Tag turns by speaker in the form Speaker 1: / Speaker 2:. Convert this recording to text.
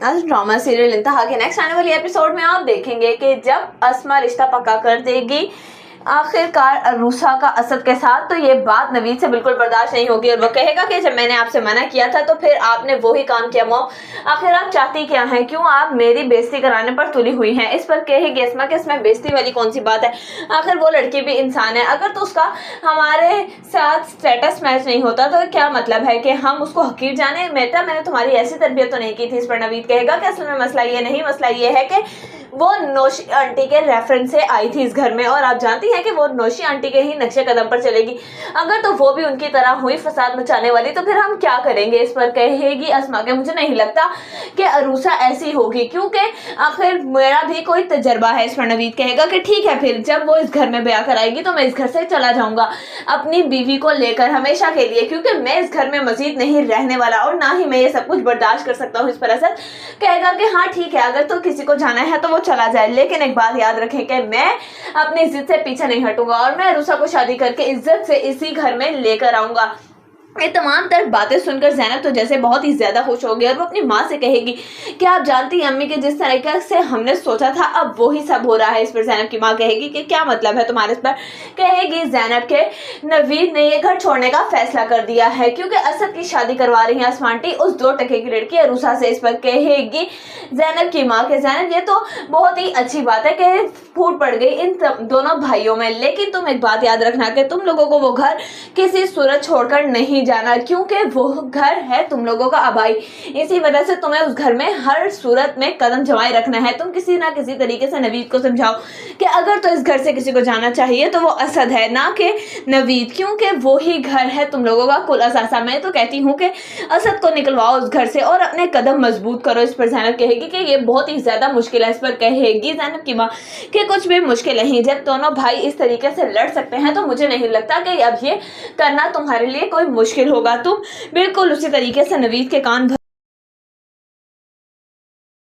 Speaker 1: Drama serial इंतहा के next आने वाली एपिसोड में आप देखेंगे कि जब अस्मा रिश्ता पक्का कर देगी आखिरकार अरूसा का असद के साथ, तो ये बात नवीद से बिल्कुल बर्दाश्त नहीं होगी और वो कहेगा कि जब मैंने आपसे मना किया था तो फिर आपने वही काम किया। मॉम आखिर आप चाहती क्या हैं, क्यों आप मेरी बेइज्जती कराने पर तुली हुई हैं? इस पर कहेगी अस्मा कि इसमें बेइज्जती वाली कौन सी बात है, आखिर वो लड़की भी इंसान है। अगर तो उसका हमारे साथ स्टेटस मैच नहीं होता तो क्या मतलब है कि हम उसको हकीर जाने? बेटा मैंने तुम्हारी ऐसी तरबियत तो नहीं की थी। इस पर नवीद कहेगा कि असल में मसला ये नहीं, मसला ये है कि वो नौशी आंटी के रेफरेंस से आई थी इस घर में और आप जानती हैं कि वो नौशी आंटी के ही नक्शे कदम पर चलेगी। अगर तो वो भी उनकी तरह हुई फसाद मचाने वाली तो फिर हम क्या करेंगे? इस पर कहेगी अस्मा के मुझे नहीं लगता कि अरूसा ऐसी होगी, क्योंकि आखिर मेरा भी कोई तजर्बा है। इस पर नवीद कहेगा कि ठीक है, फिर जब वो इस घर में ब्याह कर आएगी तो मैं इस घर से चला जाऊंगा अपनी बीवी को लेकर हमेशा के लिए, क्योंकि मैं इस घर में मजीद नहीं रहने वाला और ना ही मैं ये सब कुछ बर्दाश्त कर सकता हूँ। इस पर असद कहेगा कि हाँ ठीक है, अगर तो किसी को जाना है तो वो चला जाए, लेकिन एक बात याद रखें कि मैं अपनी इज्जत से पीछे नहीं हटूंगा और मैं अरूसा को शादी करके इज्जत से इसी घर में लेकर आऊंगा। ये तमाम तरह बातें सुनकर ज़ैनब तो जैसे बहुत ही ज़्यादा खुश हो गई और वो अपनी माँ से कहेगी कि आप जानती हैं अम्मी कि जिस तरीके से हमने सोचा था अब वही सब हो रहा है। इस पर ज़ैनब की माँ कहेगी कि क्या मतलब है तुम्हारे? इस पर कहेगी ज़ैनब के नवीद ने ये घर छोड़ने का फैसला कर दिया है क्योंकि असद की शादी करवा रही है अस्मा आंटी उस 2 टके की लड़की अरूसा से। इस पर कहेगी ज़ैनब की माँ के ज़ैनब ये तो बहुत ही अच्छी बात है कि फूट पड़ गई इन दोनों भाइयों में, लेकिन तुम एक बात याद रखना कि तुम लोगों को वो घर किसी सूरत छोड़कर नहीं जाना, क्योंकि वो घर है तुम लोगों का आबाई। इसी वजह से तुम्हें उस घर में हर सूरत में कदम जमाए रखना है। तुम किसी ना किसी तरीके से नवीद को समझाओ कि अगर तो इस घर से किसी को जाना चाहिए तो वो असद है, ना कि नवीद, क्योंकि वो ही घर है तुम लोगों का कुल असासा। मैं तो कहती हूँ कि असद को निकलवाओ उस घर से और अपने कदम मजबूत करो। इस पर ज़ैनब कहेगी कि ये बहुत ही ज्यादा मुश्किल है। इस पर कहेगी ज़ैनब की माँ कि कुछ भी मुश्किल नहीं, जब दोनों भाई इस तरीके से लड़ सकते हैं तो मुझे नहीं लगता कि अब ये करना तुम्हारे लिए कोई मुश्किल होगा। तुम बिल्कुल उसी तरीके से नवीद के कान